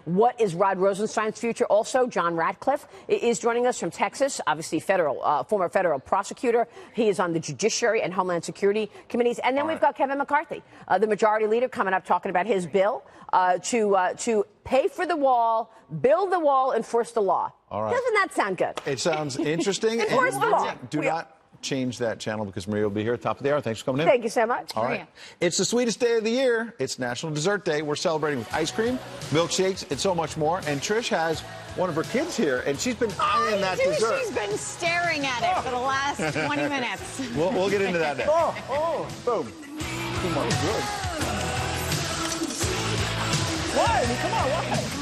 what is Rod Rosenstein's future. Also, John Ratcliffe is joining us from Texas, obviously former federal prosecutor. He is on the Judiciary and Homeland Security committees. And then we've got Kevin McCarthy, the majority leader, coming up talking about his bill to pay for the wall, build the wall, enforce the law. All right. Doesn't that sound good? It sounds interesting. Enforce the law. Do not change that channel because Maria will be here at the top of the hour. Thanks for coming in. Thank you so much. All right. It's the sweetest day of the year. It's National Dessert Day. We're celebrating with ice cream, milkshakes, and so much more. And Trish has one of her kids here, and she's been eyeing that dessert. She's been staring at it for the last 20 minutes. We'll get into that next. Boom. Too much good. Why? I mean, come on, why?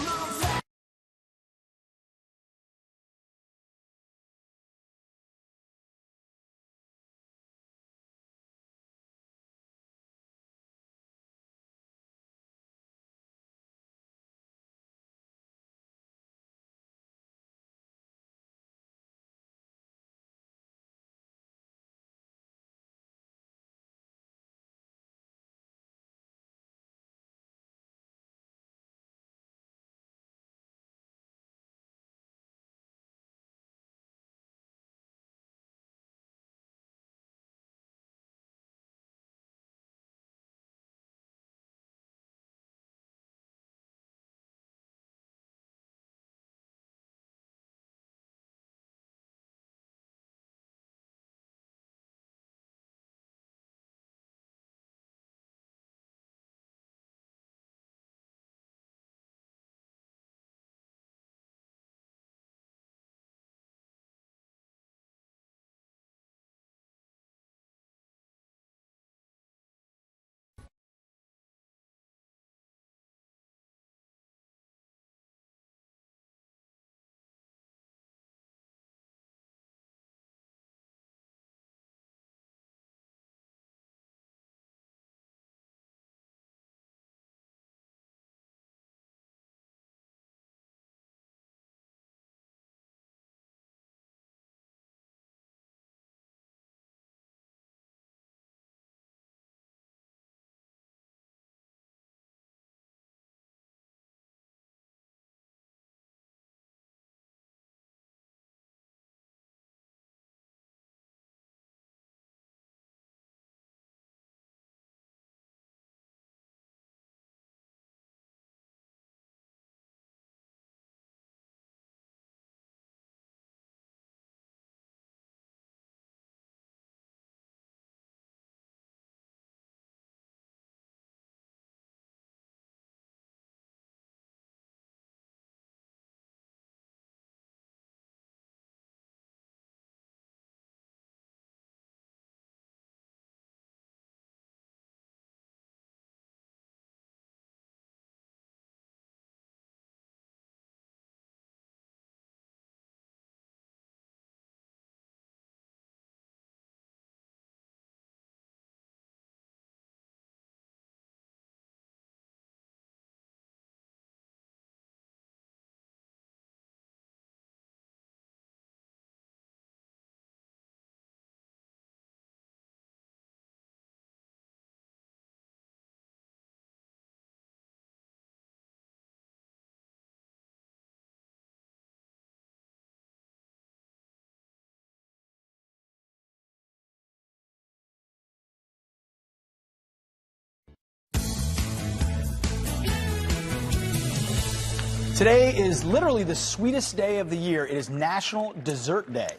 Today is literally the sweetest day of the year. It is National Dessert Day.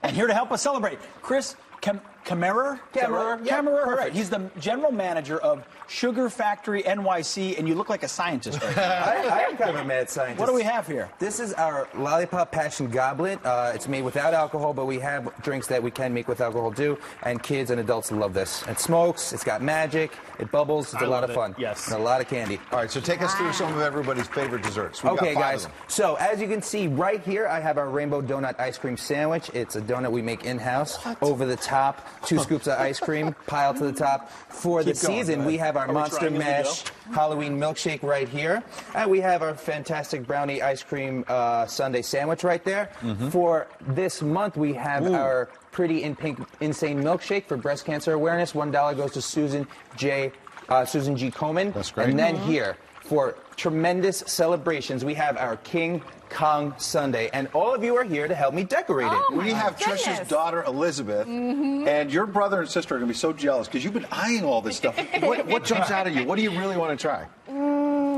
And here to help us celebrate, Chris Kammerer? Kammerer, right. He's the general manager of Sugar Factory NYC, and you look like a scientist right now. I am kind of a mad scientist. What do we have here? This is our Lollipop Passion Goblet. It's made without alcohol, but we have drinks that we can make with alcohol too, and kids and adults love this. It smokes, it's got magic, it bubbles, it's a lot of fun. Yes. And a lot of candy. All right, so take us through some of everybody's favorite desserts. Okay, guys. So, as you can see right here, I have our Rainbow Donut Ice Cream Sandwich. It's a donut we make in-house. Over the top, 2 scoops of ice cream, piled to the top. For the season, we have our Monster Mash Halloween milkshake right here. And we have our fantastic brownie ice cream sundae sandwich right there. For this month, we have our Pretty in Pink Insane Milkshake for breast cancer awareness. $1 goes to Susan G. Komen. That's great. And then here, for tremendous celebrations. We have our King Kong Sundae, and all of you are here to help me decorate it. We have Trish's daughter, Elizabeth, and your brother and sister are going to be so jealous because you've been eyeing all this stuff. What jumps out at you? What do you really want to try?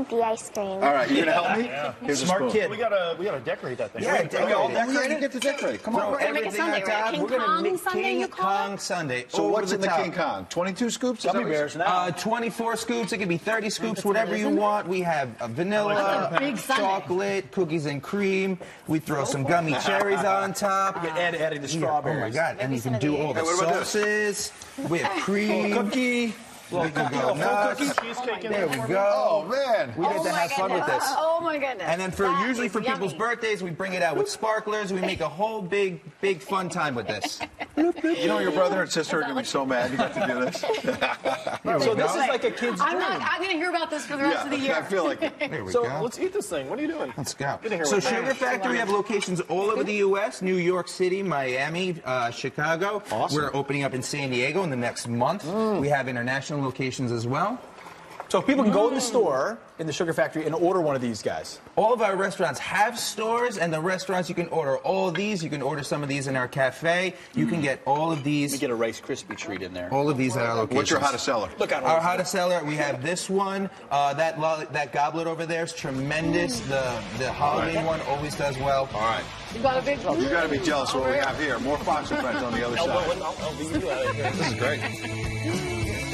The ice cream. All right, you going to help me? Here's Smart a spoon. kid. We gotta decorate that thing. Yeah, You get to decorate. Come on. We're gonna make a sundae, right? King We're going to Kong make sundae, King you call it? Kong Sundae. So over what's the in the top. King Kong? 22 scoops? Is that Gummy what you bears said? now. 24 scoops. It could be 30 scoops, whatever you want. We have vanilla, That's a big sundae. chocolate, cookies and cream. We throw some gummy cherries on top. Adding the strawberries. Oh my God! And you some can of do these. all the Hey, what about this? sauces, whipped cream, Cookie. we can go nuts. Cheesecake in There there. we go. Oh, man. We get to have fun with this. Oh my goodness. And then That usually is for people's yummy. birthdays, we bring it out with sparklers. We make a whole big fun time with this. You know your brother and sister are going to be so mad you got to do this. So this is like a kid's I'm dream. going to hear about this for the rest of the year. I feel like it. There we So go. let's eat this thing. What are you doing? Let's go. Get in here So with me. Sugar Factory have locations all over the U.S., New York City, Miami, Chicago. Awesome. We're opening up in San Diego in the next month. We have international locations as well. So people can go in the store, in the Sugar Factory, and order one of these guys. All of our restaurants have stores, and the restaurants, you can order all of these. You can order some of these in our cafe. You can get all of these. We get a Rice Krispie treat in there. All of these at our locations. What's your hottest seller? Look out. Our hottest seller, we have this one. That goblet over there is tremendous. The Halloween one always does well. All right. You got a big one. You got to be jealous of what we have here. More Fox and Friends on the other side. I'll be you out of here. This is great.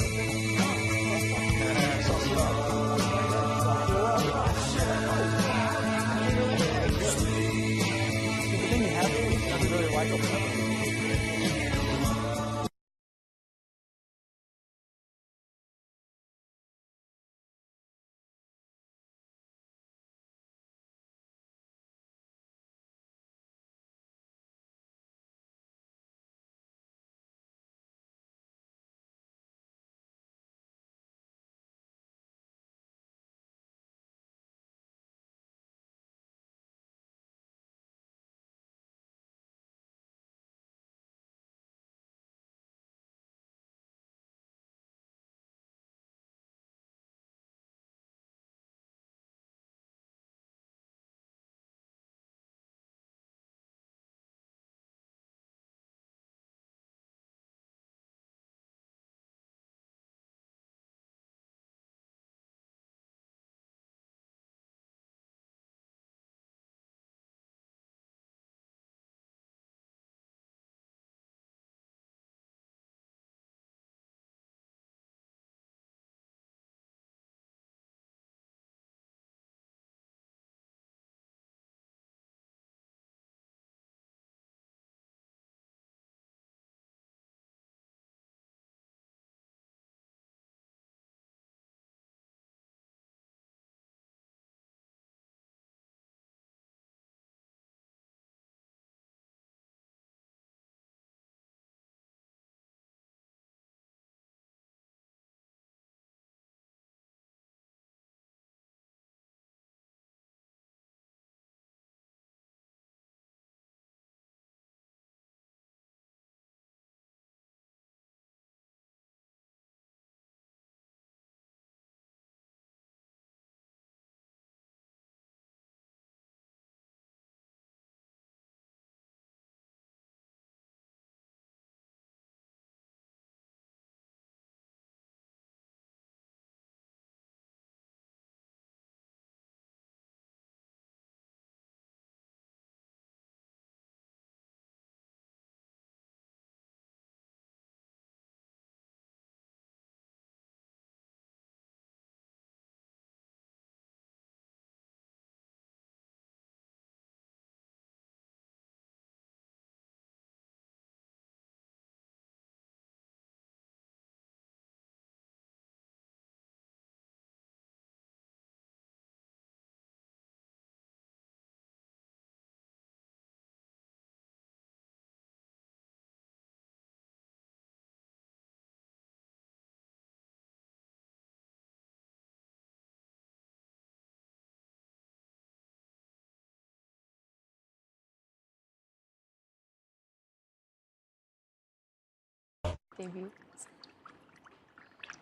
Debut.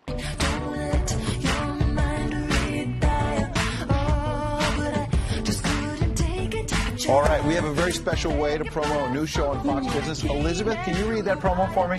Don't let your mind read by All right, we have a very special way to promo a new show on Fox Business. Elizabeth, can you read that promo for me?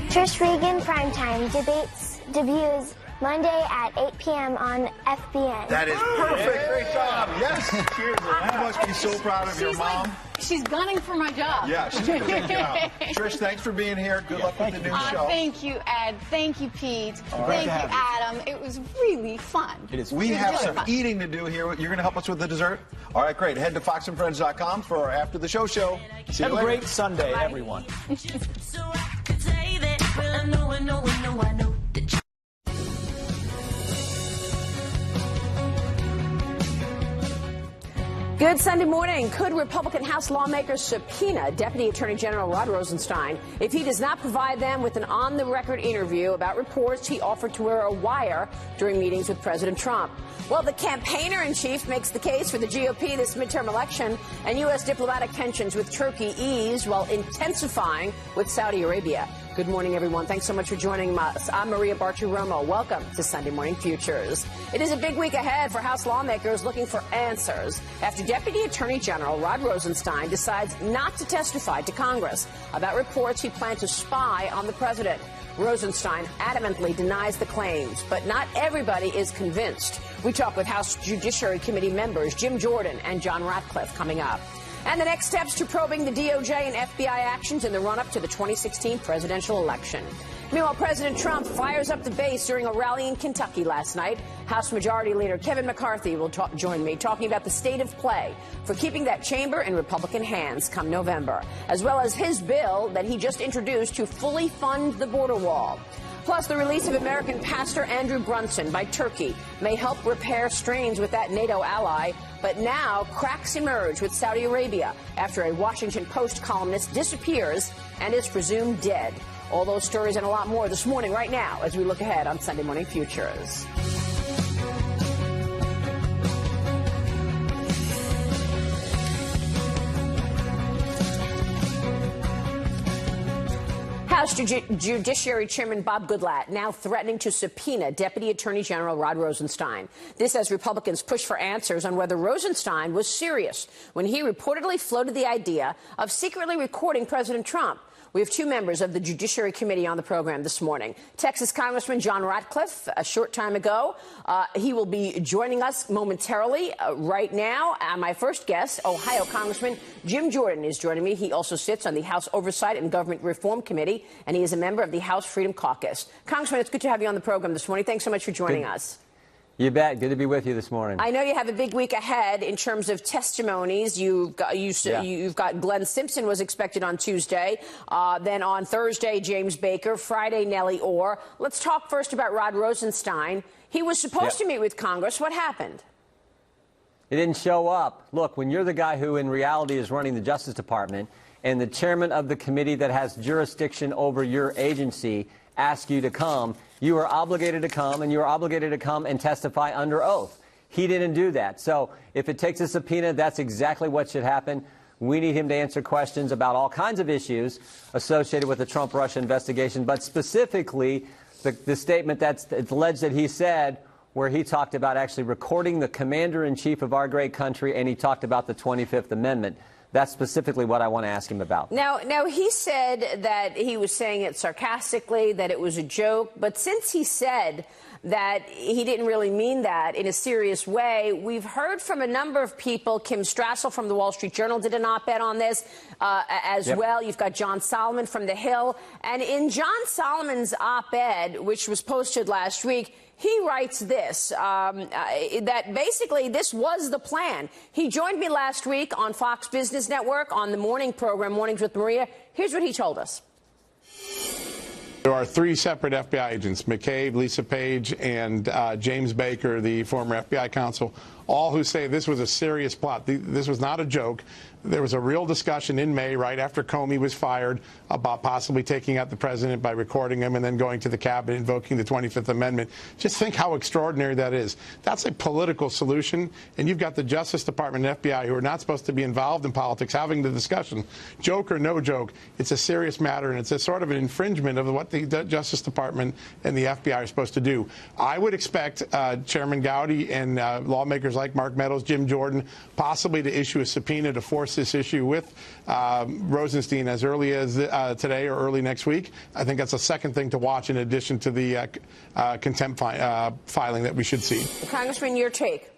Trish Regan Primetime debuts Monday at 8 p.m. on FBN. That is perfect. Great job. Yes. Cheers. You must be so proud of your mom. She's gunning for my job. Yeah, she's doing a good job. Trish, thanks for being here. Good luck with the new show. Thank you, Ed. Thank you, Pete. All Thank right. you, Adam. It was really fun. It is. We have really some fun. eating to do here. You're going to help us with the dessert? All right, great. Head to foxandfriends.com for our After the Show show. See you Have a later. great Sunday, everyone. Good Sunday morning. Could Republican House lawmakers subpoena Deputy Attorney General Rod Rosenstein if he does not provide them with an on-the-record interview about reports he offered to wear a wire during meetings with President Trump? Well, the campaigner-in-chief makes the case for the GOP this midterm election, and U.S. diplomatic tensions with Turkey ease while intensifying with Saudi Arabia. Good morning, everyone. Thanks so much for joining us. I'm Maria Bartiromo. Welcome to Sunday Morning Futures. It is a big week ahead for House lawmakers looking for answers after Deputy Attorney General Rod Rosenstein decides not to testify to Congress about reports he planned to spy on the president. Rosenstein adamantly denies the claims, but not everybody is convinced. We talk with House Judiciary Committee members Jim Jordan and John Ratcliffe coming up. And the next steps to probing the DOJ and FBI actions in the run-up to the 2016 presidential election. Meanwhile, President Trump fires up the base during a rally in Kentucky last night. House Majority Leader Kevin McCarthy will join me talking about the state of play for keeping that chamber in Republican hands come November, as well as his bill that he just introduced to fully fund the border wall. Plus, the release of American pastor Andrew Brunson by Turkey may help repair strains with that NATO ally. But now cracks emerge with Saudi Arabia after a Washington Post columnist disappears and is presumed dead. All those stories and a lot more this morning right now as we look ahead on Sunday Morning Futures. House Judiciary Chairman Bob Goodlatte now threatening to subpoena Deputy Attorney General Rod Rosenstein. This as Republicans push for answers on whether Rosenstein was serious when he reportedly floated the idea of secretly recording President Trump. We have two members of the Judiciary Committee on the program this morning. Texas Congressman John Ratcliffe, a short time ago. He will be joining us momentarily. Right now, my first guest, Ohio Congressman Jim Jordan, is joining me. He also sits on the House Oversight and Government Reform Committee, and he is a member of the House Freedom Caucus. Congressman, it's good to have you on the program this morning. Thanks so much for joining us. You bet. Good to be with you this morning. I know you have a big week ahead in terms of testimonies. You've got Glenn Simpson was expected on Tuesday. Then on Thursday, James Baker. Friday, Nellie Orr. Let's talk first about Rod Rosenstein. He was supposed to meet with Congress. What happened? He didn't show up. Look, when you're the guy who in reality is running the Justice Department and the chairman of the committee that has jurisdiction over your agency asks you to come, you are obligated to come, and you are obligated to come and testify under oath. He didn't do that. So if it takes a subpoena, that's exactly what should happen. We need him to answer questions about all kinds of issues associated with the Trump-Russia investigation, but specifically the statement that's alleged that he said where he talked about actually recording the commander-in-chief of our great country, and he talked about the 25th Amendment. That's specifically what I want to ask him about. Now, he said that he was saying it sarcastically, that it was a joke. But since he said that he didn't really mean that in a serious way, we've heard from a number of people. Kim Strassel from the Wall Street Journal did an op-ed on this as well. You've got John Solomon from The Hill. And in John Solomon's op-ed, which was posted last week, he writes this, that basically this was the plan. He joined me last week on Fox Business Network on the morning program, Mornings with Maria. Here's what he told us. There are three separate FBI agents, McCabe, Lisa Page, and James Baker, the former FBI counsel, all who say this was a serious plot. This was not a joke. There was a real discussion in May, right after Comey was fired, about possibly taking out the president by recording him and then going to the cabinet, invoking the 25th Amendment. Just think how extraordinary that is. That's a political solution, and you've got the Justice Department and FBI, who are not supposed to be involved in politics, having the discussion. Joke or no joke, it's a serious matter, and it's a sort of an infringement of what the Justice Department and the FBI are supposed to do. I would expect Chairman Gowdy and lawmakers senators like Mark Meadows, Jim Jordan, possibly to issue a subpoena to force this issue with Rosenstein as early as today or early next week. I think that's a second thing to watch in addition to the contempt filing that we should see. Congressman, your take.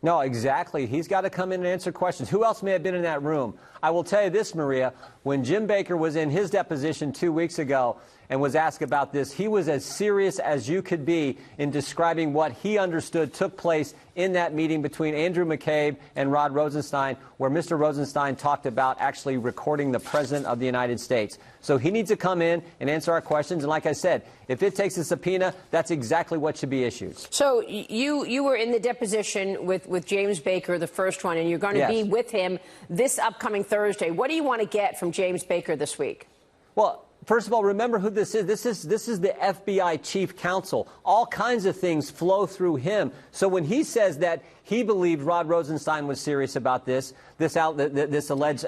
No, exactly. He's got to come in and answer questions. Who else may have been in that room? I will tell you this, Maria. When Jim Baker was in his deposition 2 weeks ago and was asked about this, he was as serious as you could be in describing what he understood took place in that meeting between Andrew McCabe and Rod Rosenstein, where Mr. Rosenstein talked about actually recording the President of the United States. So he needs to come in and answer our questions. And like I said, if it takes a subpoena, that's exactly what should be issued. So you were in the deposition with James Baker, the first one, and you're going to be with him this upcoming Thursday. What do you want to get from James Baker this week? Well, first of all, remember who this is. This is the FBI chief counsel. All kinds of things flow through him. So when he says that he believed Rod Rosenstein was serious about this alleged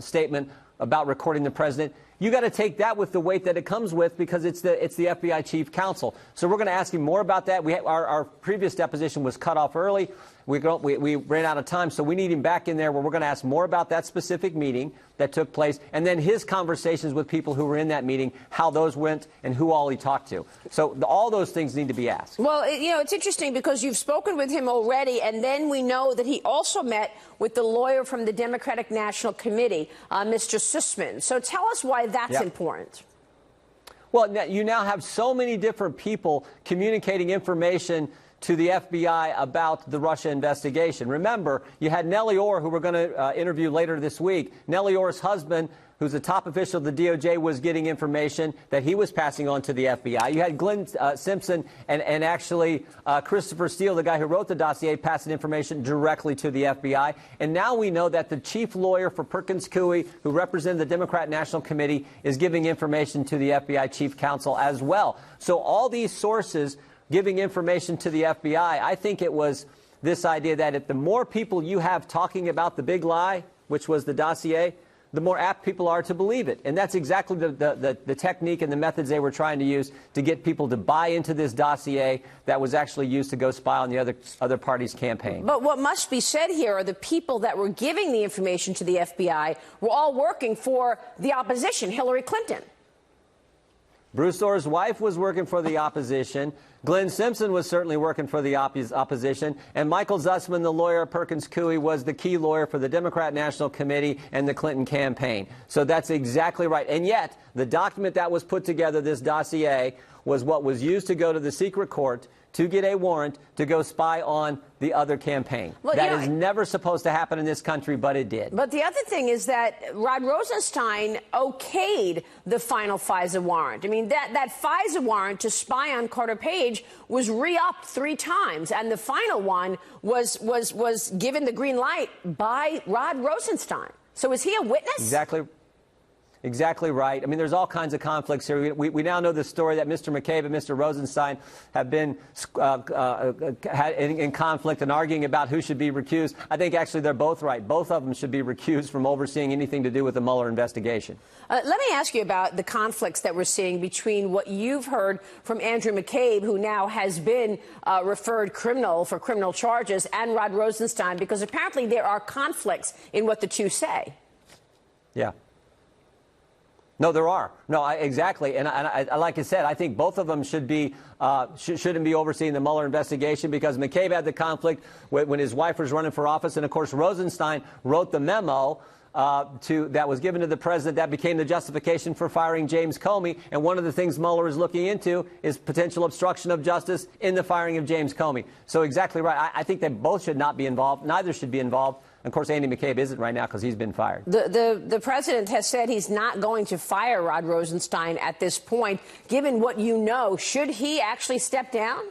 statement about recording the president, you got to take that with the weight that it comes with, because it's the FBI chief counsel. So we're going to ask him more about that. Our previous deposition was cut off early. We ran out of time, so we need him back in there where we're going to ask more about that specific meeting that took place, and then his conversations with people who were in that meeting, how those went, and who all he talked to. So all those things need to be asked. Well, it's interesting because you've spoken with him already, and then we know that he also met with the lawyer from the Democratic National Committee, Mr. Sussman. So tell us why that's important. Well, you now have so many different people communicating information to the FBI about the Russia investigation. Remember, you had Nellie Orr, who we're going to interview later this week. Nellie Orr's husband, who's a top official of the DOJ, was getting information that he was passing on to the FBI. You had Glenn Simpson and actually Christopher Steele, the guy who wrote the dossier, passing information directly to the FBI. And now we know that the chief lawyer for Perkins Coie, who represented the Democrat National Committee, is giving information to the FBI chief counsel as well. So all these sources giving information to the FBI, I think it was this idea that if the more people you have talking about the big lie, which was the dossier, the more apt people are to believe it. And that's exactly the technique and the methods they were trying to use to get people to buy into this dossier that was actually used to go spy on the other party's campaign. But what must be said here are the people that were giving the information to the FBI were all working for the opposition, Hillary Clinton. Bruce Orr's wife was working for the opposition. Glenn Simpson was certainly working for the opposition. And Michael Zussman, the lawyer at Perkins Coie, was the key lawyer for the Democrat National Committee and the Clinton campaign. So that's exactly right. And yet, the document that was put together, this dossier, was what was used to go to the secret court to get a warrant to go spy on the other campaign. Well, that is never supposed to happen in this country, but it did. But the other thing is that Rod Rosenstein okayed the final FISA warrant. I mean, that FISA warrant to spy on Carter Page was re-upped 3 times, and the final one was given the green light by Rod Rosenstein. So is he a witness? Exactly right. I mean, there's all kinds of conflicts here. We now know the story that Mr. McCabe and Mr. Rosenstein have been in conflict and arguing about who should be recused. I think actually they're both right. Both of them should be recused from overseeing anything to do with the Mueller investigation. Let me ask you about the conflicts that we're seeing between what you've heard from Andrew McCabe, who now has been referred criminal for criminal charges, and Rod Rosenstein, because apparently there are conflicts in what the two say. Yeah. No, there are. No, exactly. And I, like I said, I think both of them shouldn't be overseeing the Mueller investigation, because McCabe had the conflict when his wife was running for office. And, of course, Rosenstein wrote the memo that was given to the president that became the justification for firing James Comey. And one of the things Mueller is looking into is potential obstruction of justice in the firing of James Comey. So exactly right. I think they both should not be involved. Neither should be involved. Of course, Andy McCabe isn't right now because he's been fired. The president has said he's not going to fire Rod Rosenstein at this point. Given what you know, should he actually step down?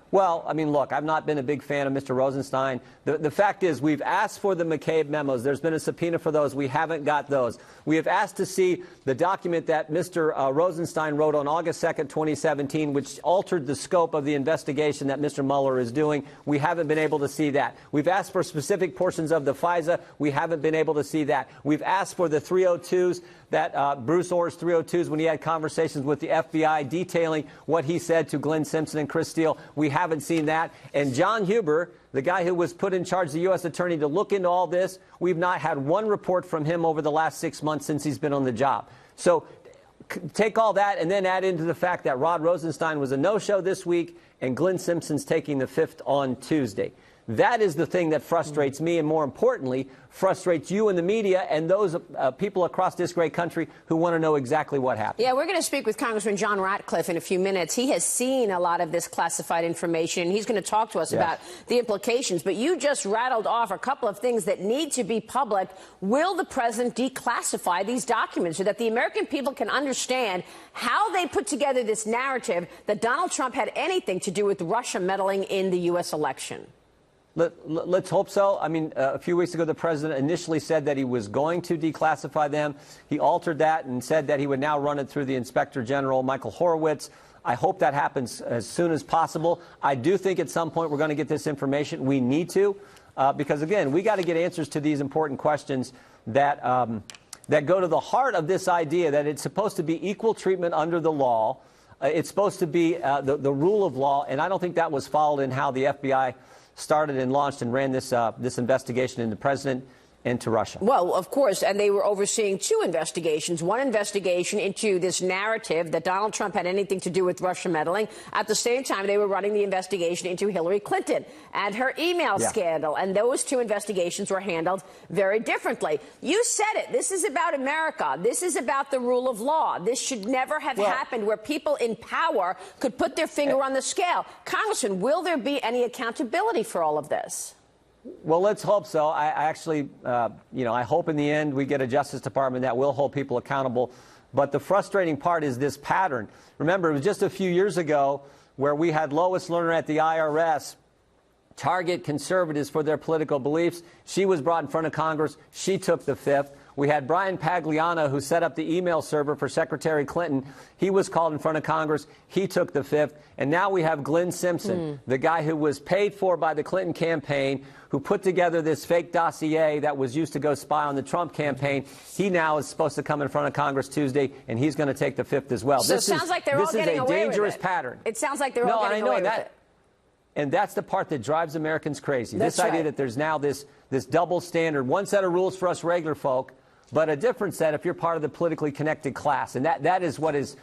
Well, I mean, look, I've not been a big fan of Mr. Rosenstein. The fact is, we've asked for the McCabe memos. There's been a subpoena for those. We haven't got those. We have asked to see the document that Mr. Rosenstein wrote on August 2nd, 2017, which altered the scope of the investigation that Mr. Mueller is doing. We haven't been able to see that. We've asked for specific portions of the FISA. We haven't been able to see that. We've asked for the 302s, that Bruce Orr's 302s, when he had conversations with the FBI detailing what he said to Glenn Simpson and Chris Steele. We haven't haven't seen that. And John Huber, the guy who was put in charge, the U.S. attorney, to look into all this, we've not had one report from him over the last 6 months since he's been on the job. So take all that and then add into the fact that Rod Rosenstein was a no-show this week and Glenn Simpson's taking the fifth on Tuesday. That is the thing that frustrates me, and more importantly, frustrates you in the media and those people across this great country who want to know exactly what happened. Yeah, we're going to speak with Congressman John Ratcliffe in a few minutes. He has seen a lot of this classified information, and he's going to talk to us about the implications. But you just rattled off a couple of things that need to be public. Will the president declassify these documents so that the American people can understand how they put together this narrative that Donald Trump had anything to do with Russia meddling in the U.S. election? Let's hope so. I mean, a few weeks ago, the president initially said that he was going to declassify them. He altered that and said that he would now run it through the Inspector General, Michael Horowitz. I hope that happens as soon as possible. I do think at some point we're going to get this information. We need to, because, again, we got to get answers to these important questions that go to the heart of this idea that it's supposed to be equal treatment under the law. It's supposed to be the rule of law, and I don't think that was followed in how the FBI started and launched and ran this investigation into the president and to Russia. Well, of course, and they were overseeing two investigations. One investigation into this narrative that Donald Trump had anything to do with Russia meddling. At the same time, they were running the investigation into Hillary Clinton and her email scandal. And those two investigations were handled very differently. You said it. This is about America. This is about the rule of law. This should never have happened where people in power could put their finger on the scale. Congressman, will there be any accountability for all of this? Well, let's hope so. I actually, I hope in the end we get a Justice Department that will hold people accountable. But the frustrating part is this pattern. Remember, it was just a few years ago where we had Lois Lerner at the IRS target conservatives for their political beliefs. She was brought in front of Congress. She took the fifth. We had Brian Pagliano, who set up the email server for Secretary Clinton. He was called in front of Congress. He took the fifth. And now we have Glenn Simpson, the guy who was paid for by the Clinton campaign, who put together this fake dossier that was used to go spy on the Trump campaign. He now is supposed to come in front of Congress Tuesday, and he's going to take the fifth as well. So it sounds like they're all getting away with it. This is a dangerous pattern. It sounds like they're all getting away with it. And that's the part that drives Americans crazy. This idea that there's now this double standard, one set of rules for us regular folk, but a different set if you're part of the politically connected class. And that is what is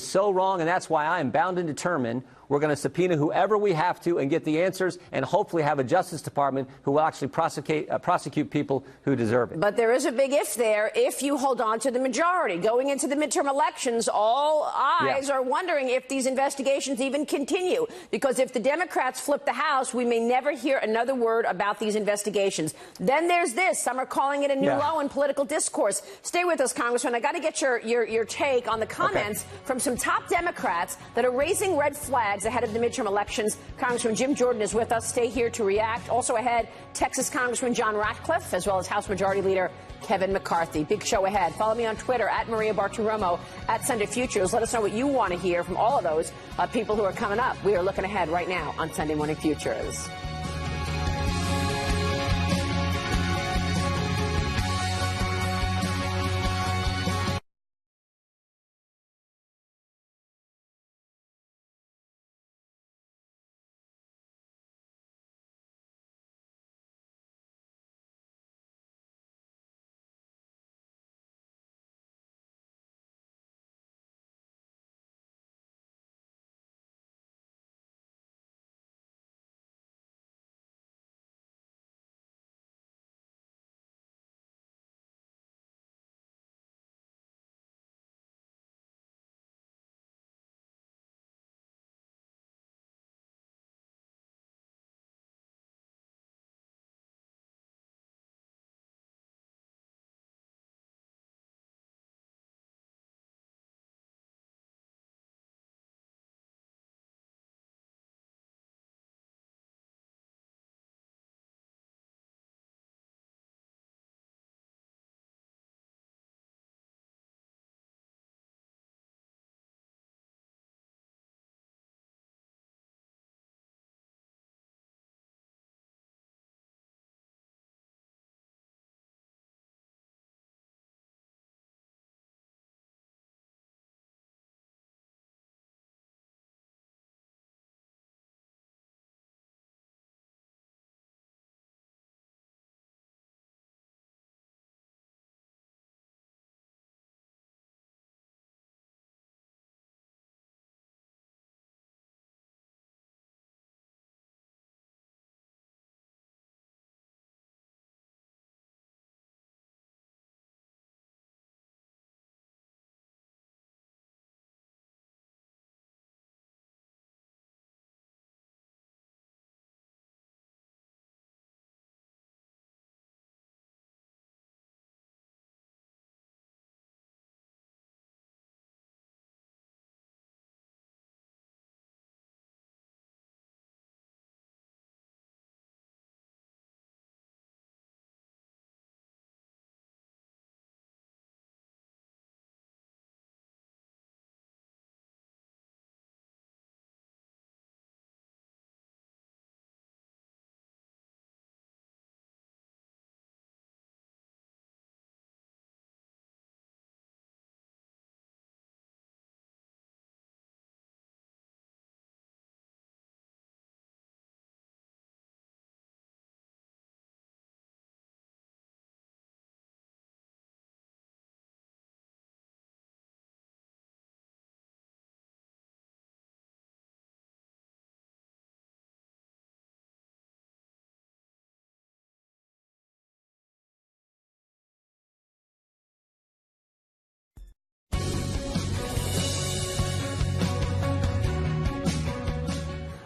so wrong, and that's why I am bound and determined we're going to subpoena whoever we have to and get the answers, and hopefully have a Justice Department who will actually prosecute people who deserve it. But there is a big if there. If you hold on to the majority going into the midterm elections, all eyes are wondering if these investigations even continue. Because if the Democrats flip the House, we may never hear another word about these investigations. Then there's this. Some are calling it a new low in political discourse. Stay with us, Congressman. I got to get your take on the comments from some top Democrats that are raising red flags ahead of the midterm elections. Congressman Jim Jordan is with us. Stay here to react. Also ahead, Texas Congressman John Ratcliffe, as well as House Majority Leader Kevin McCarthy. Big show ahead. Follow me on Twitter at Maria Bartiromo, at Sunday Futures. Let us know what you want to hear from all of those people who are coming up. We are looking ahead right now on Sunday Morning Futures.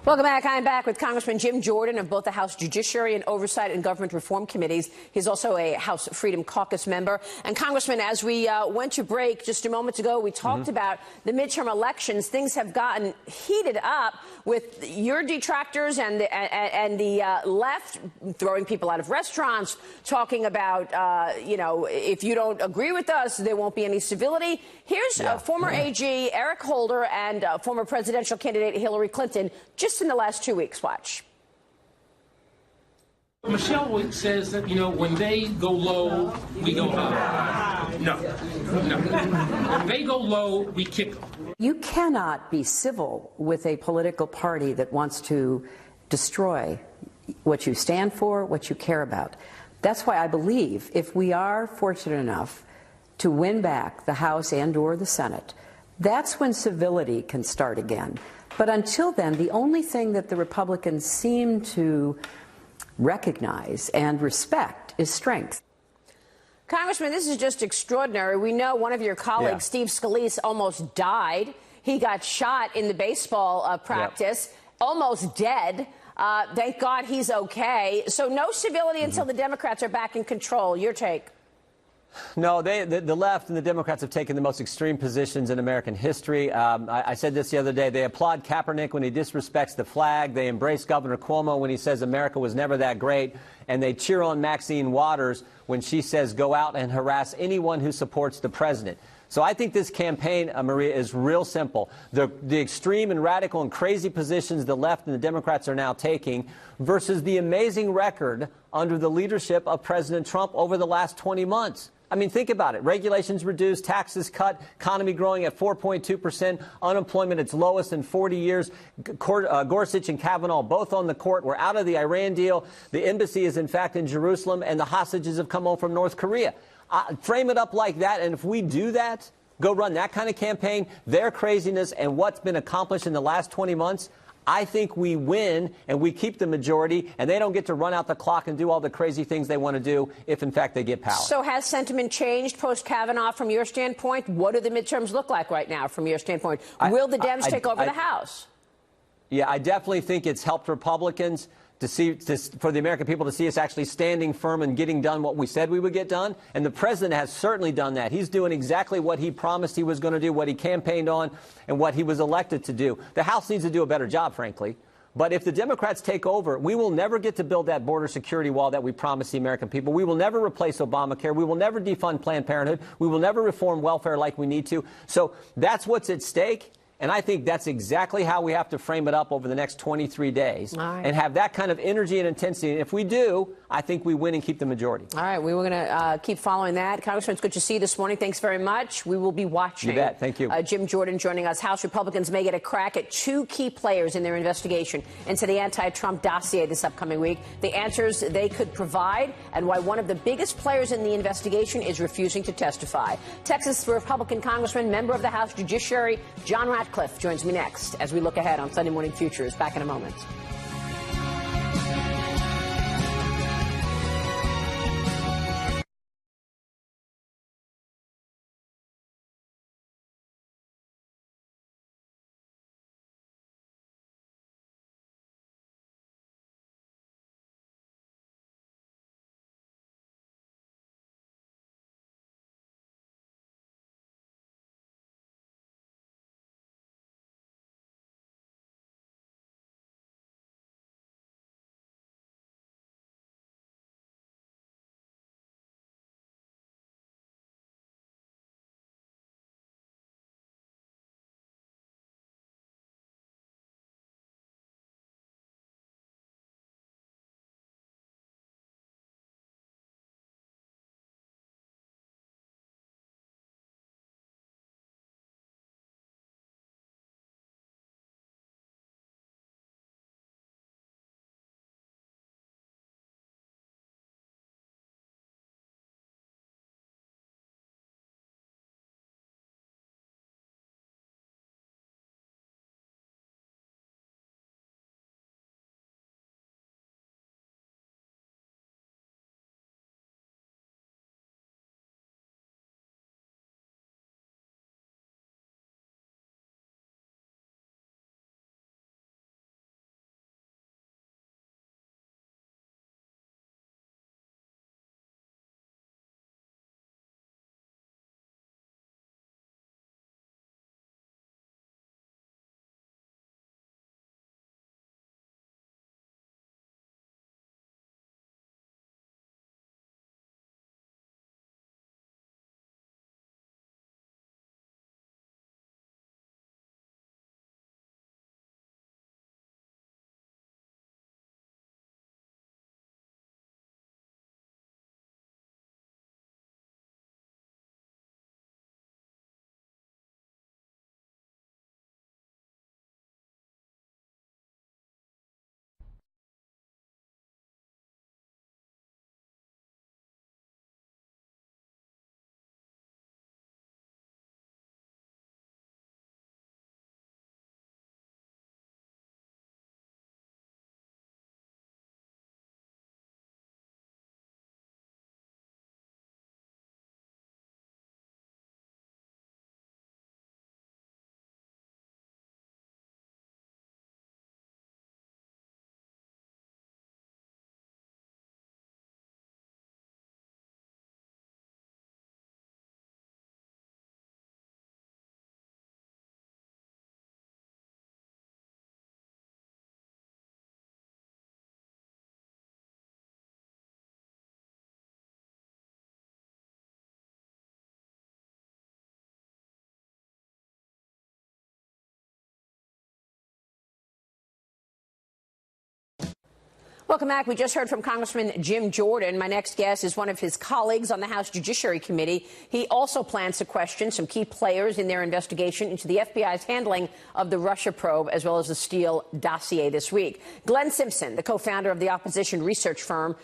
Welcome back. I'm back with Congressman Jim Jordan of both the House Judiciary and Oversight and Government Reform Committees. He's also a House Freedom Caucus member. And Congressman, as we went to break just a moment ago, we talked about the midterm elections. Things have gotten heated up with your detractors and the left throwing people out of restaurants, talking about, if you don't agree with us, there won't be any civility. Here's former AG Eric Holder and former presidential candidate Hillary Clinton just in the last 2 weeks. Watch. Michelle says that, when they go low, we go high. No. When they go low, we kick them. You cannot be civil with a political party that wants to destroy what you stand for, what you care about. That's why I believe if we are fortunate enough to win back the House and/or the Senate, that's when civility can start again. But until then, the only thing that the Republicans seem to recognize and respect is strength. Congressman, this is just extraordinary. We know one of your colleagues, Steve Scalise, almost died. He got shot in the baseball practice, almost dead. Thank God he's okay. So no civility until the Democrats are back in control. Your take? No, the left and the Democrats have taken the most extreme positions in American history. I said this the other day. They applaud Kaepernick when he disrespects the flag. They embrace Governor Cuomo when he says America was never that great. And they cheer on Maxine Waters when she says go out and harass anyone who supports the president. So I think this campaign, Maria, is real simple. The extreme and radical and crazy positions the left and the Democrats are now taking versus the amazing record under the leadership of President Trump over the last 20 months. I mean, think about it. Regulations reduced, taxes cut, economy growing at 4.2%, unemployment its lowest in 40 years. Gorsuch and Kavanaugh both on the court. We're out of the Iran deal. The embassy is, in fact, in Jerusalem, and the hostages have come home from North Korea. Frame it up like that, and if we do that, go run that kind of campaign, their craziness and what's been accomplished in the last 20 months, I think we win and we keep the majority, and they don't get to run out the clock and do all the crazy things they want to do if, in fact, they get power. So has sentiment changed post-Kavanaugh from your standpoint? What do the midterms look like right now from your standpoint? Will the Dems take over the House? Yeah, I definitely think it's helped Republicans for the American people to see us actually standing firm and getting done what we said we would get done. And the president has certainly done that. He's doing exactly what he promised he was going to do, what he campaigned on, and what he was elected to do. The House needs to do a better job, frankly. But if the Democrats take over, we will never get to build that border security wall that we promised the American people. We will never replace Obamacare. We will never defund Planned Parenthood. We will never reform welfare like we need to. So that's what's at stake. And I think that's exactly how we have to frame it up over the next 23 days and have that kind of energy and intensity. And if we do, I think we win and keep the majority. All right. We were going to keep following that. Congressman, it's good to see you this morning. Thanks very much. We will be watching. You bet. Thank you. Jim Jordan joining us. House Republicans may get a crack at two key players in their investigation into the anti-Trump dossier this upcoming week. The answers they could provide and why one of the biggest players in the investigation is refusing to testify. Texas Republican Congressman, member of the House Judiciary, John Ratcliffe, joins me next as we look ahead on Sunday Morning Futures. Back in a moment. Welcome back. We just heard from Congressman Jim Jordan. My next guest is one of his colleagues on the House Judiciary Committee. He also plans to question some key players in their investigation into the FBI's handling of the Russia probe, as well as the Steele dossier this week. Glenn Simpson, the co-founder of the opposition research firm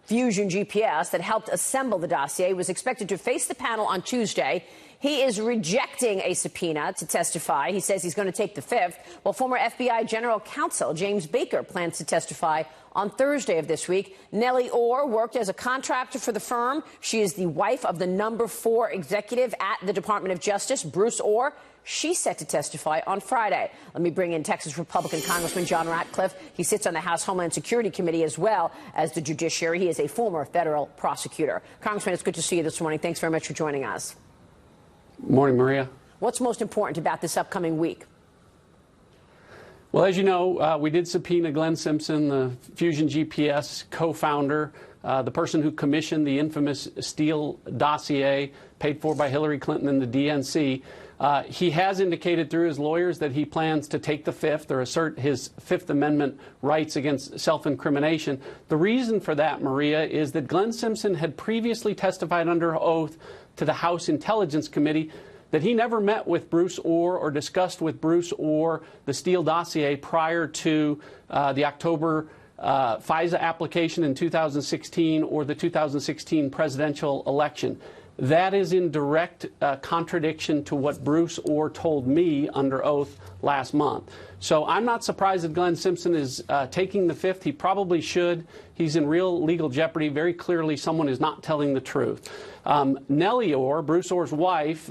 Fusion GPS that helped assemble the dossier, was expected to face the panel on Tuesday. He is rejecting a subpoena to testify. He says he's going to take the fifth, while former FBI General Counsel James Baker plans to testify on Thursday of this week. Nellie Orr worked as a contractor for the firm. She is the wife of the number 4 executive at the Department of Justice, Bruce Orr. She's set to testify on Friday. Let me bring in Texas Republican Congressman John Ratcliffe. He sits on the House Homeland Security Committee as well as the Judiciary. He is a former federal prosecutor. Congressman, it's good to see you this morning. Thanks very much for joining us. Morning, Maria. What's most important about this upcoming week? Well, as you know, we did subpoena Glenn Simpson, the Fusion GPS co-founder, the person who commissioned the infamous Steele dossier paid for by Hillary Clinton and the DNC. He has indicated through his lawyers that he plans to take the fifth or assert his Fifth Amendment rights against self-incrimination. The reason for that, Maria, is that Glenn Simpson had previously testified under oath to the House Intelligence Committee that he never met with Bruce Orr or discussed with Bruce Orr the Steele dossier prior to the October FISA application in 2016 or the 2016 presidential election. That is in direct contradiction to what Bruce Orr told me under oath last month. So I'm not surprised that Glenn Simpson is taking the fifth. He probably should. He's in real legal jeopardy. Very clearly, someone is not telling the truth. Nellie Orr, Bruce Orr's wife,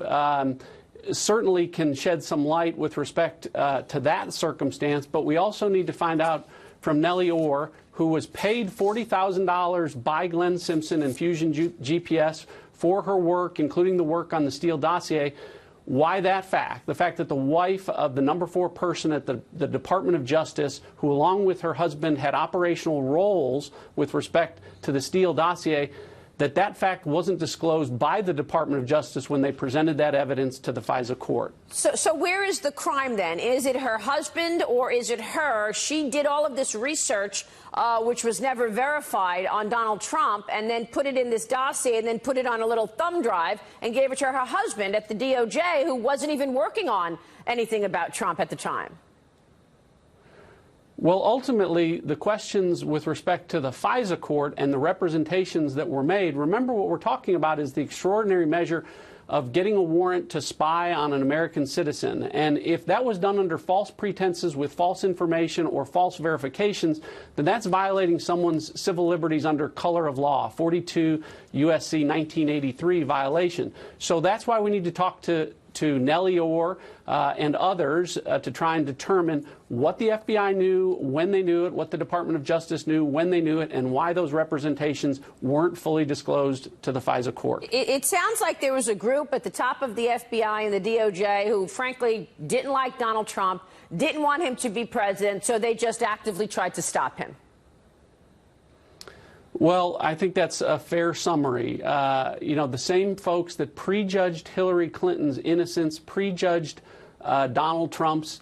certainly can shed some light with respect to that circumstance, but we also need to find out from Nellie Orr, who was paid $40,000 by Glenn Simpson and Fusion GPS for her work, including the work on the Steele dossier, why that fact, the fact that the wife of the number 4 person at the Department of Justice, who along with her husband had operational roles with respect to the Steele dossier, that fact wasn't disclosed by the Department of Justice when they presented that evidence to the FISA court. So where is the crime then? Is it her husband or is it her? She did all of this research, which was never verified, on Donald Trump, and then put it in this dossier and then put it on a little thumb drive and gave it to her husband at the DOJ, who wasn't even working on anything about Trump at the time. Well, ultimately, the questions with respect to the FISA court and the representations that were made, remember what we're talking about is the extraordinary measure of getting a warrant to spy on an American citizen. And if that was done under false pretenses with false information or false verifications, then that's violating someone's civil liberties under color of law, 42 U.S.C. 1983 violation. So that's why we need to talk to Nellie Orr and others to try and determine what the FBI knew, when they knew it, what the Department of Justice knew, when they knew it, and why those representations weren't fully disclosed to the FISA court. It sounds like there was a group at the top of the FBI and the DOJ who, frankly, didn't like Donald Trump, didn't want him to be president, so they just actively tried to stop him. Well, I think that's a fair summary. You know, the same folks that prejudged Hillary Clinton's innocence, prejudged Donald Trump's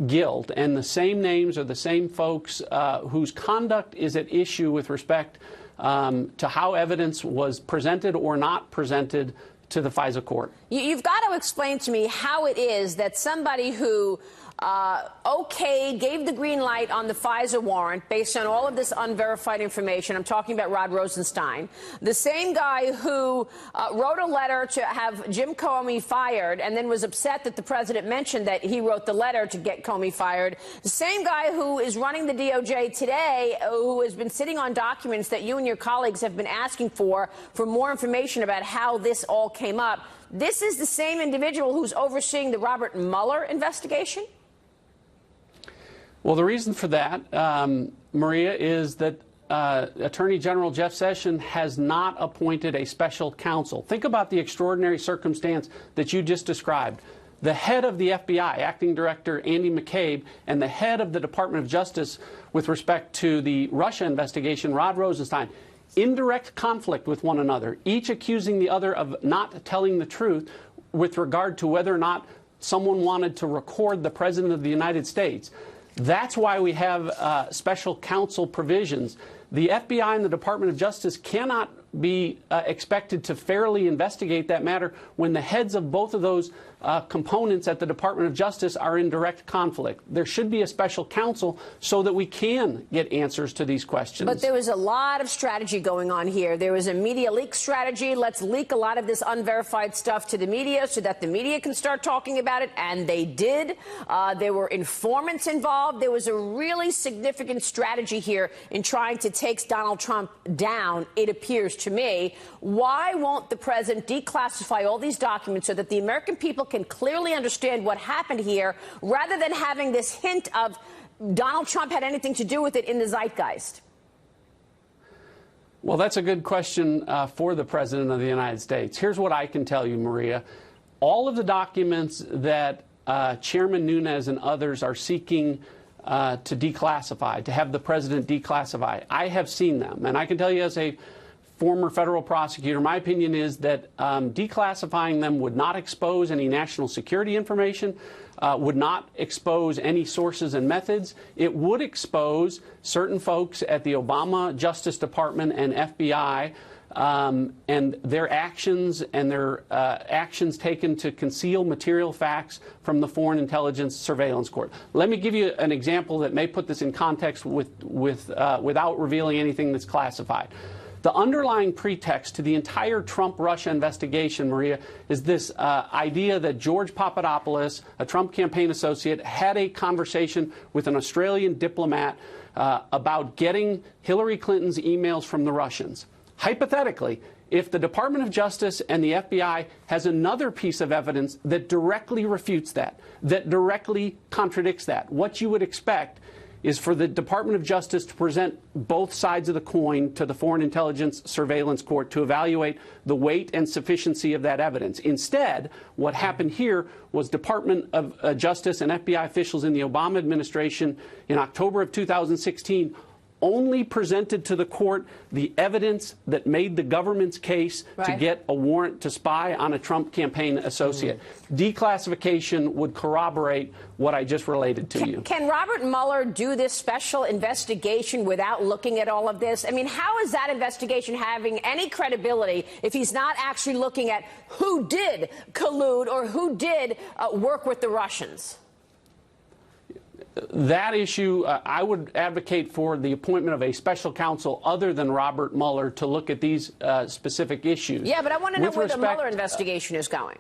guilt, and the same names are the same folks whose conduct is at issue with respect to how evidence was presented or not presented to the FISA court. You've got to explain to me how it is that somebody who gave the green light on the FISA warrant based on all of this unverified information. I'm talking about Rod Rosenstein, the same guy who wrote a letter to have Jim Comey fired and then was upset that the president mentioned that he wrote the letter to get Comey fired. The same guy who is running the DOJ today, who has been sitting on documents that you and your colleagues have been asking for more information about how this all came up. This is the same individual who's overseeing the Robert Mueller investigation? Well, the reason for that, Maria, is that Attorney General Jeff Sessions has not appointed a special counsel. Think about the extraordinary circumstance that you just described. The head of the FBI, Acting Director Andy McCabe, and the head of the Department of Justice with respect to the Russia investigation, Rod Rosenstein, in direct conflict with one another, each accusing the other of not telling the truth with regard to whether or not someone wanted to record the President of the United States. That's why we have special counsel provisions. The FBI and the Department of Justice cannot be expected to fairly investigate that matter when the heads of both of those components at the Department of Justice are in direct conflict. There should be a special counsel so that we can get answers to these questions. But there was a lot of strategy going on here. There was a media leak strategy. Let's leak a lot of this unverified stuff to the media so that the media can start talking about it, and they did. There were informants involved. There was a really significant strategy here in trying to take Donald Trump down, it appears to me. Why won't the president declassify all these documents so that the American people can clearly understand what happened here, rather than having this hint of Donald Trump had anything to do with it in the zeitgeist? Well, that's a good question for the President of the United States. Here's what I can tell you, Maria. All of the documents that Chairman Nunes and others are seeking to declassify, to have the President declassify, I have seen them. And I can tell you, as a former federal prosecutor, my opinion is that declassifying them would not expose any national security information, would not expose any sources and methods. It would expose certain folks at the Obama Justice Department and FBI and their actions taken to conceal material facts from the Foreign Intelligence Surveillance Court. Let me give you an example that may put this in context without revealing anything that's classified. The underlying pretext to the entire Trump-Russia investigation, Maria, is this idea that George Papadopoulos, a Trump campaign associate, had a conversation with an Australian diplomat about getting Hillary Clinton's emails from the Russians. Hypothetically, if the Department of Justice and the FBI has another piece of evidence that directly refutes that, that directly contradicts that, what you would expect is for the Department of Justice to present both sides of the coin to the Foreign Intelligence Surveillance Court to evaluate the weight and sufficiency of that evidence. Instead, what happened here was Department of Justice and FBI officials in the Obama administration in October of 2016 only presented to the court the evidence that made the government's case to get a warrant to spy on a Trump campaign associate. Declassification would corroborate what I just related to you. Can Robert Mueller do this special investigation without looking at all of this? I mean, how is that investigation having any credibility if he's not actually looking at who did collude or who did work with the Russians? That issue, I would advocate for the appointment of a special counsel other than Robert Mueller to look at these specific issues. Yeah, but I want to know where the Mueller investigation is going.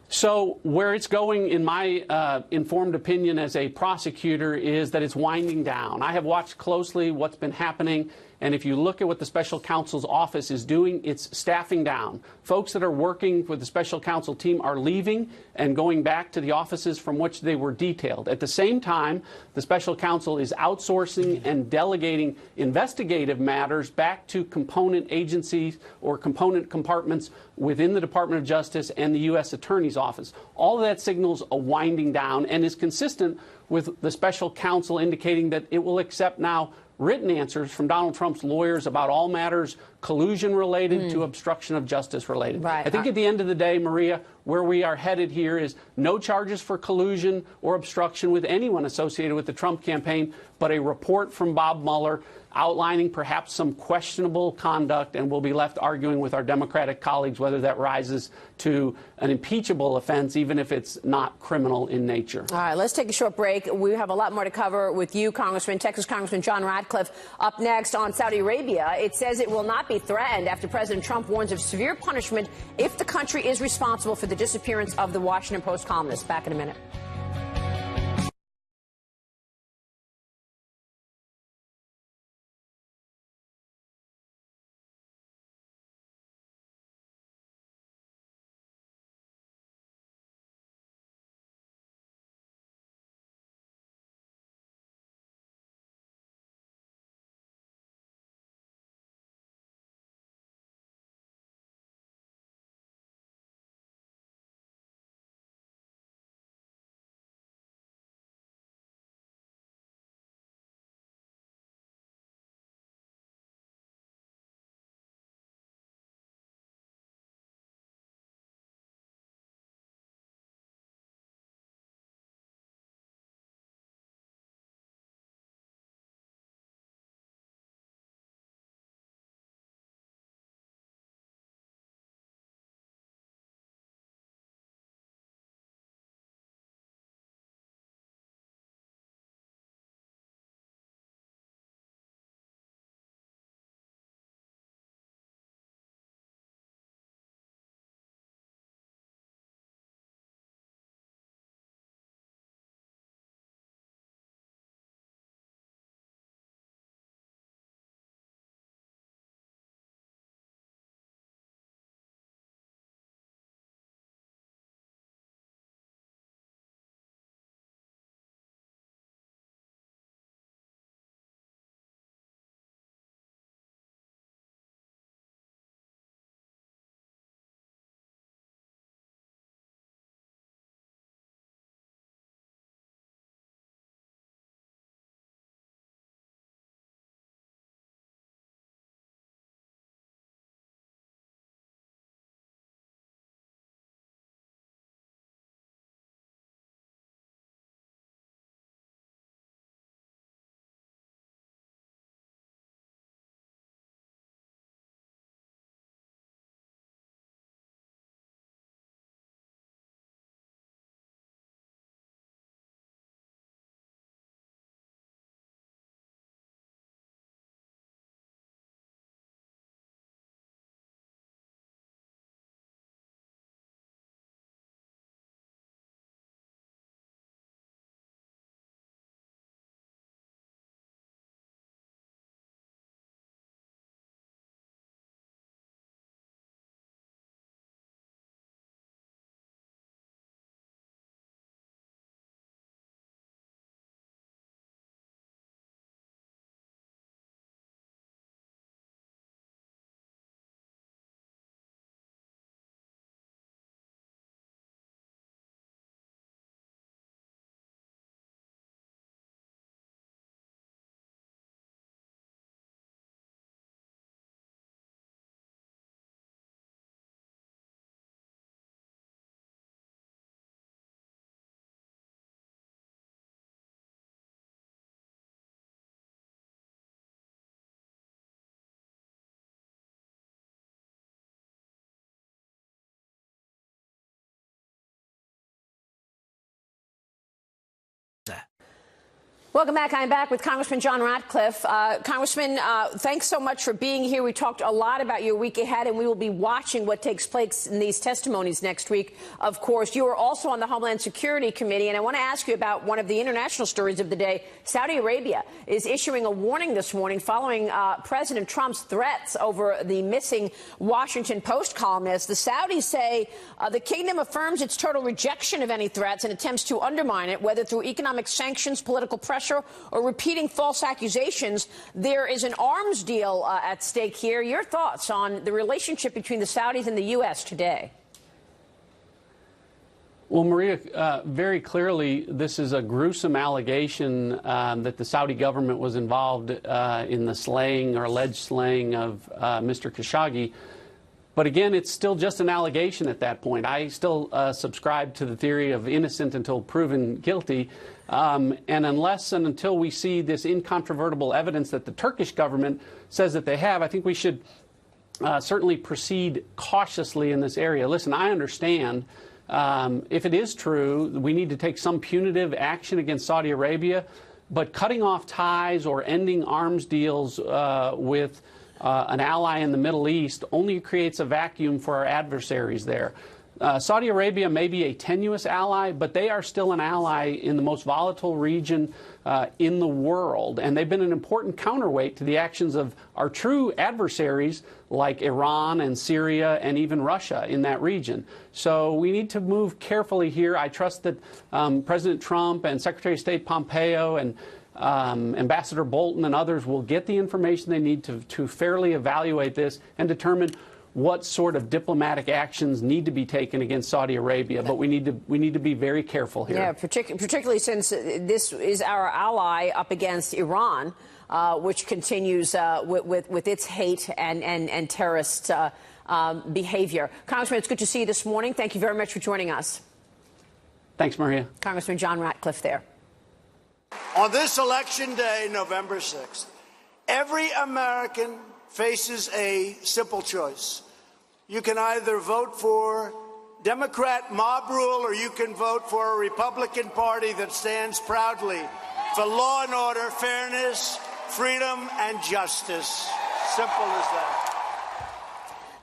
So where it's going, in my informed opinion as a prosecutor, is that it's winding down. I have watched closely what's been happening, and if you look at what the special counsel's office is doing, it's staffing down. Folks that are working with the special counsel team are leaving and going back to the offices from which they were detailed. At the same time, the special counsel is outsourcing and delegating investigative matters back to component agencies or component compartments within the Department of Justice and the U.S. Attorney's Office. All of that signals a winding down and is consistent with the special counsel indicating that it will accept now written answers from Donald Trump's lawyers about all matters collusion related to obstruction of justice related. I think at the end of the day, Maria, where we are headed here is no charges for collusion or obstruction with anyone associated with the Trump campaign, but a report from Bob Mueller outlining perhaps some questionable conduct, and we'll be left arguing with our Democratic colleagues whether that rises to an impeachable offense, even if it's not criminal in nature. All right, let's take a short break. We have a lot more to cover with you, Congressman, Texas Congressman John Ratcliffe. Up next on Saudi Arabia, it says it will not be threatened after President Trump warns of severe punishment if the country is responsible for the disappearance of the Washington Post columnist. Back in a minute. Welcome back. I'm back with Congressman John Ratcliffe. Congressman, thanks so much for being here. We talked a lot about your week ahead, and we will be watching what takes place in these testimonies next week. Of course, you are also on the Homeland Security Committee, and I want to ask you about one of the international stories of the day. Saudi Arabia is issuing a warning this morning following President Trump's threats over the missing Washington Post columnist. The Saudis say the kingdom affirms its total rejection of any threats and attempts to undermine it, whether through economic sanctions, political pressure, or repeating false accusations. There is an arms deal at stake here. Your thoughts on the relationship between the Saudis and the U.S. today? Well, Maria, very clearly, this is a gruesome allegation that the Saudi government was involved in the slaying or alleged slaying of Mr. Khashoggi. But again, it's still just an allegation at that point. I still subscribe to the theory of innocent until proven guilty. And unless and until we see this incontrovertible evidence that the Turkish government says that they have, I think we should certainly proceed cautiously in this area. Listen, I understand if it is true, we need to take some punitive action against Saudi Arabia, but cutting off ties or ending arms deals with an ally in the Middle East only creates a vacuum for our adversaries there. Saudi Arabia may be a tenuous ally, but they are still an ally in the most volatile region in the world, and they've been an important counterweight to the actions of our true adversaries like Iran and Syria and even Russia in that region. So we need to move carefully here. I trust that President Trump and Secretary of State Pompeo and Ambassador Bolton and others will get the information they need to fairly evaluate this and determine what sort of diplomatic actions need to be taken against Saudi Arabia. But we need to be very careful here. Yeah, particularly since this is our ally up against Iran, which continues with its hate and terrorist behavior. Congressman, it's good to see you this morning. Thank you very much for joining us. Thanks, Maria. Congressman John Ratcliffe there. On this election day, November 6th, every American faces a simple choice. You can either vote for Democrat mob rule, or you can vote for a Republican Party that stands proudly for law and order, fairness, freedom, and justice. Simple as that.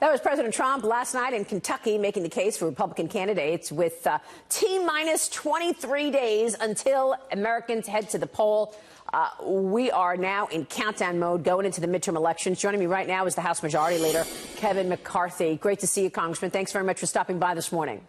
That was President Trump last night in Kentucky making the case for Republican candidates with T-minus 23 days until Americans head to the poll. We are now in countdown mode going into the midterm elections. Joining me right now is the House Majority Leader, Kevin McCarthy. Great to see you, Congressman. Thanks very much for stopping by this morning.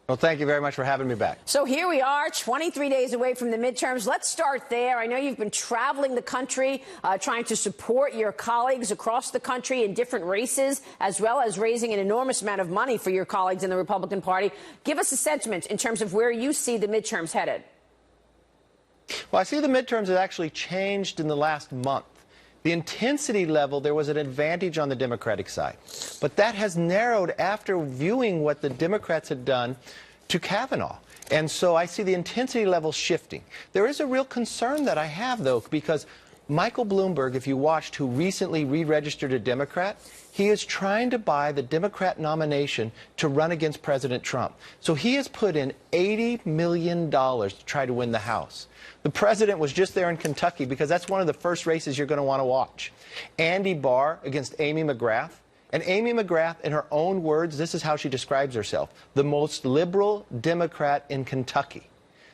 Well, thank you very much for having me back. So here we are, 23 days away from the midterms. Let's start there. I know you've been traveling the country, trying to support your colleagues across the country in different races, as well as raising an enormous amount of money for your colleagues in the Republican Party. Give us a sentiment in terms of where you see the midterms headed. Well, I see the midterms have actually changed in the last month. The intensity level, there was an advantage on the Democratic side. But that has narrowed after viewing what the Democrats had done to Kavanaugh. And so I see the intensity level shifting. There is a real concern that I have, though, because Michael Bloomberg, if you watched, who recently re-registered a Democrat, he is trying to buy the Democrat nomination to run against President Trump. So he has put in $80 million to try to win the House. The president was just there in Kentucky because that's one of the first races you're going to want to watch. Andy Barr against Amy McGrath. And Amy McGrath, in her own words, this is how she describes herself: the most liberal Democrat in Kentucky.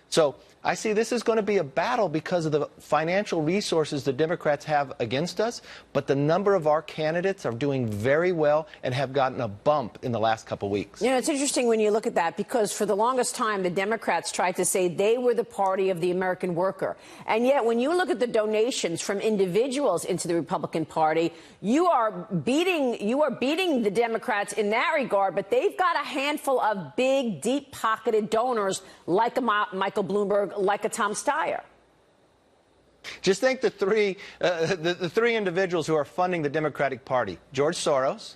So I see this is going to be a battle because of the financial resources the Democrats have against us, but the number of our candidates are doing very well and have gotten a bump in the last couple weeks. You know, it's interesting when you look at that, because for the longest time, the Democrats tried to say they were the party of the American worker. And yet, when you look at the donations from individuals into the Republican Party, you are beating the Democrats in that regard, but they've got a handful of big, deep-pocketed donors like a Michael Bloomberg, like a Tom Steyer. Just think the three individuals who are funding the Democratic Party: George Soros,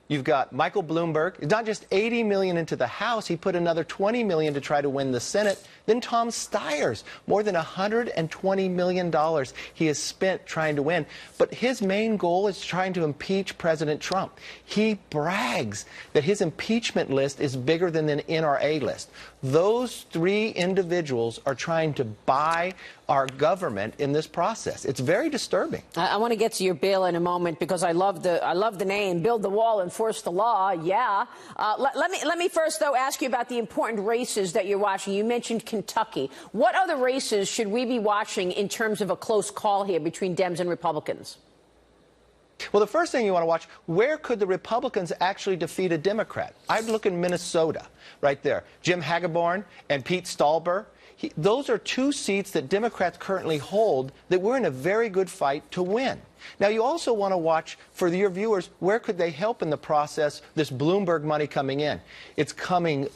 You've got Michael Bloomberg. It's not just $80 million into the House. He put another $20 million to try to win the Senate. Then Tom Steyer's, more than $120 million he has spent trying to win. But his main goal is trying to impeach President Trump. He brags that his impeachment list is bigger than the NRA list. Those three individuals are trying to buy our government in this process. It's very disturbing. I want to get to your bill in a moment because I love the name, build the wall, enforce the law. Yeah. Let me first though ask you about the important races that you're watching. You mentioned Kentucky. What other races should we be watching in terms of a close call here between Dems and Republicans? Well, the first thing you want to watch, where could the Republicans actually defeat a Democrat? I'd look in Minnesota, right there. Jim Hagedorn and Pete Stauber. Those are two seats that Democrats currently hold that we're in a very good fight to win. Now, you also want to watch, for your viewers, where could they help in the process, this Bloomberg money coming in? It's coming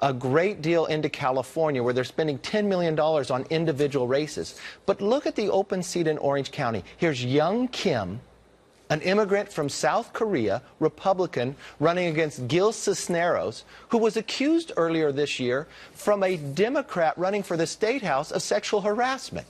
a great deal into California, where they're spending $10 million on individual races. But look at the open seat in Orange County. Here's Young Kim, an immigrant from South Korea, Republican, running against Gil Cisneros, who was accused earlier this year from a Democrat running for the State House of sexual harassment.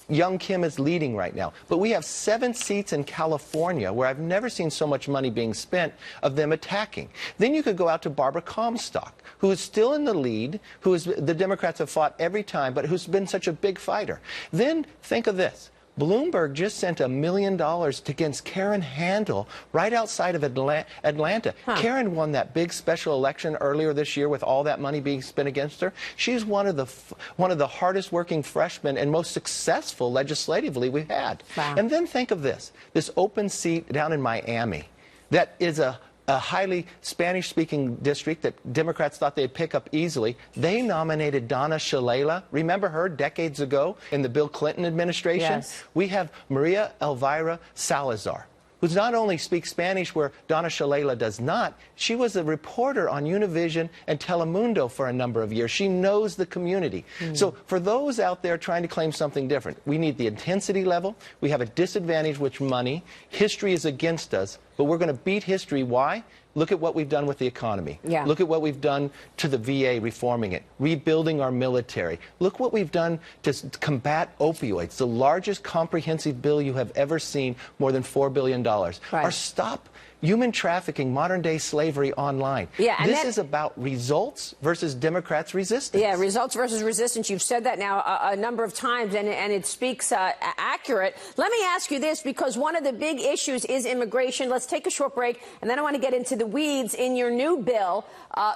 Young Kim is leading right now. But we have 7 seats in California where I've never seen so much money being spent of them attacking. Then you could go out to Barbara Comstock, who is still in the lead, the Democrats have fought every time, but who's been such a big fighter. Then think of this. Bloomberg just sent $1 million against Karen Handel right outside of Atlanta. Karen won that big special election earlier this year with all that money being spent against her. She's one of the hardest working freshmen and most successful legislatively we've had. Wow. And then think of this open seat down in Miami that is a highly Spanish-speaking district that Democrats thought they'd pick up easily. They nominated Donna Shalala. Remember her decades ago in the Bill Clinton administration? Yes. We have Maria Elvira Salazar, who not only speaks Spanish where Donna Shalala does not, she was a reporter on Univision and Telemundo for a number of years. She knows the community. So for those out there trying to claim something different, we need the intensity level. We have a disadvantage with money. History is against us, but we're going to beat history. Why? Look at what we've done with the economy. Yeah. Look at what we've done to the VA, reforming it, rebuilding our military. Look what we've done to combat opioids, the largest comprehensive bill you have ever seen, more than $4 billion. Right. Or stop human trafficking, modern-day slavery online. Yeah, and this is about results versus Democrats' resistance. Yeah, results versus resistance. You've said that now a number of times, and it speaks accurate. Let me ask you this, because one of the big issues is immigration. Let's take a short break, and then I want to get into the weeds in your new bill,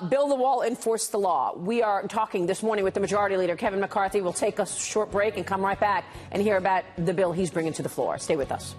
Build the Wall, Enforce the Law. We are talking this morning with the Majority Leader, Kevin McCarthy. We'll take a short break and come right back and hear about the bill he's bringing to the floor. Stay with us.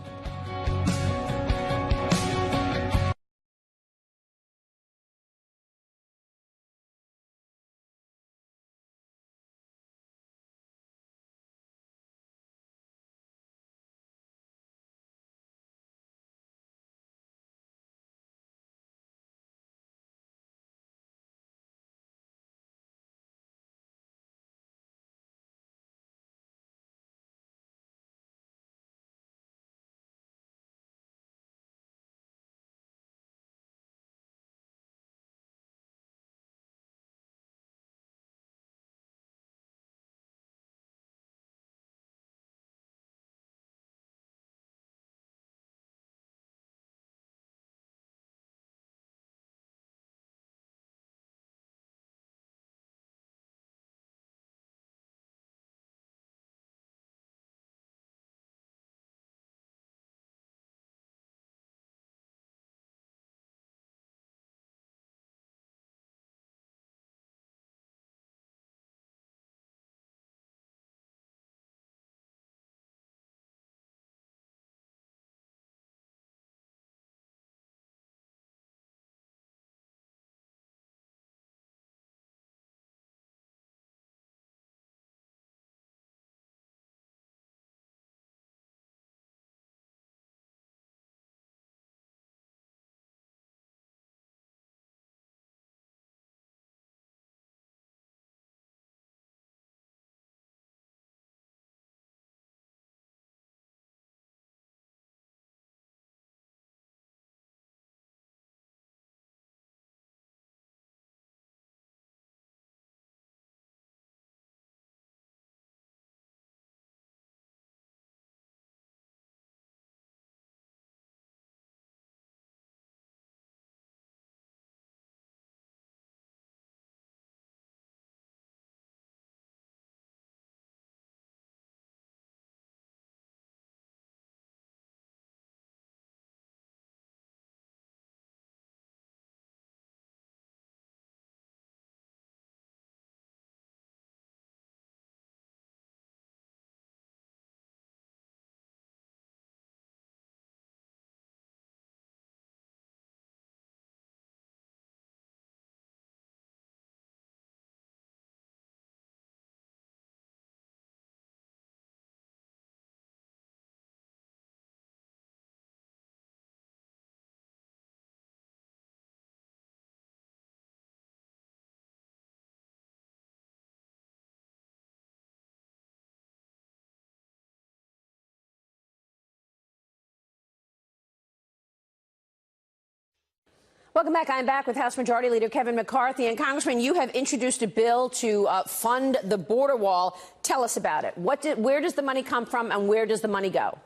Welcome back. I'm back with House Majority Leader Kevin McCarthy. And Congressman, you have introduced a bill to fund the border wall. Tell us about it. Where does the money come from and where does the money go?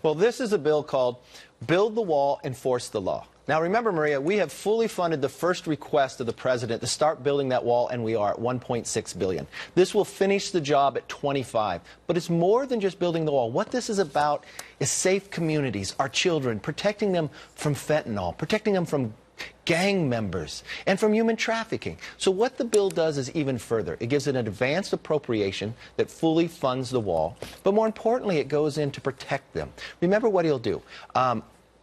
Well, this is a bill called Build the Wall, Enforce the Law. Now, remember, Maria, we have fully funded the first request of the president to start building that wall, and we are at $1.6 billion. This will finish the job at 25. But it's more than just building the wall. What this is about is safe communities, our children, protecting them from fentanyl, protecting them from gang members, and from human trafficking. So what the bill does is even further. It gives an advanced appropriation that fully funds the wall, but more importantly, it goes in to protect them. Remember what he'll do.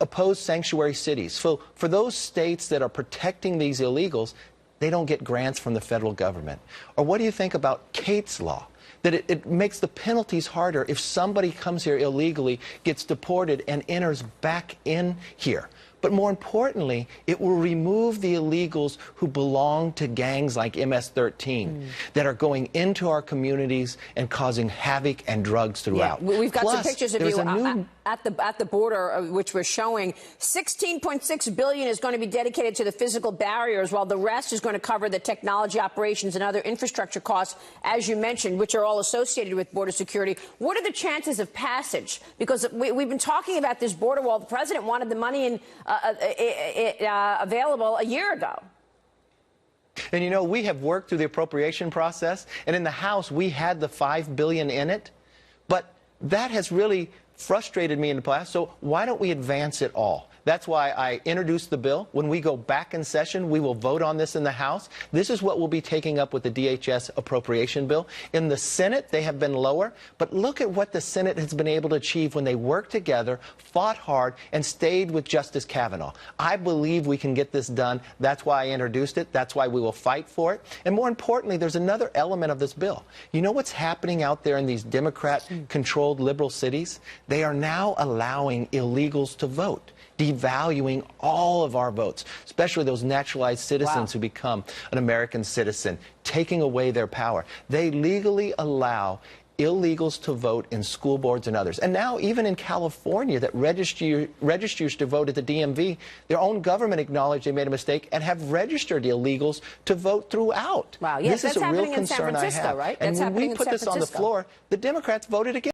Oppose sanctuary cities. So for those states that are protecting these illegals, they don't get grants from the federal government. Or what do you think about Kate's law? That it makes the penalties harder if somebody comes here illegally, gets deported, and enters back in here. But more importantly, it will remove the illegals who belong to gangs like MS-13 that are going into our communities and causing havoc and drugs throughout. Yeah, we've got Plus, some pictures of you at the border, which we're showing. $16.6 billion is going to be dedicated to the physical barriers, while the rest is going to cover the technology, operations, and other infrastructure costs, as you mentioned, which are all associated with border security. What are the chances of passage? Because we've been talking about this border wall. The president wanted the money available a year ago. And you know, we have worked through the appropriation process, and in the House we had the $5 billion in it, but that has really frustrated me in the past, so why don't we advance it all? That's why I introduced the bill. When we go back in session, we will vote on this in the House. This is what we'll be taking up with the DHS appropriation bill. In the Senate, they have been lower, but look at what the Senate has been able to achieve when they worked together, fought hard, and stayed with Justice Kavanaugh. I believe we can get this done. That's why I introduced it. That's why we will fight for it. And more importantly, there's another element of this bill. You know what's happening out there in these Democrat-controlled liberal cities? They are now allowing illegals to vote, devaluing all of our votes, especially those naturalized citizens who become an American citizen, taking away their power. They legally allow illegals to vote in school boards and others. And now even in California that registers to vote at the DMV, their own government acknowledged they made a mistake and have registered illegals to vote throughout. Wow, yes, this is a real concern I have. Right? And when we put this on the floor, the Democrats voted against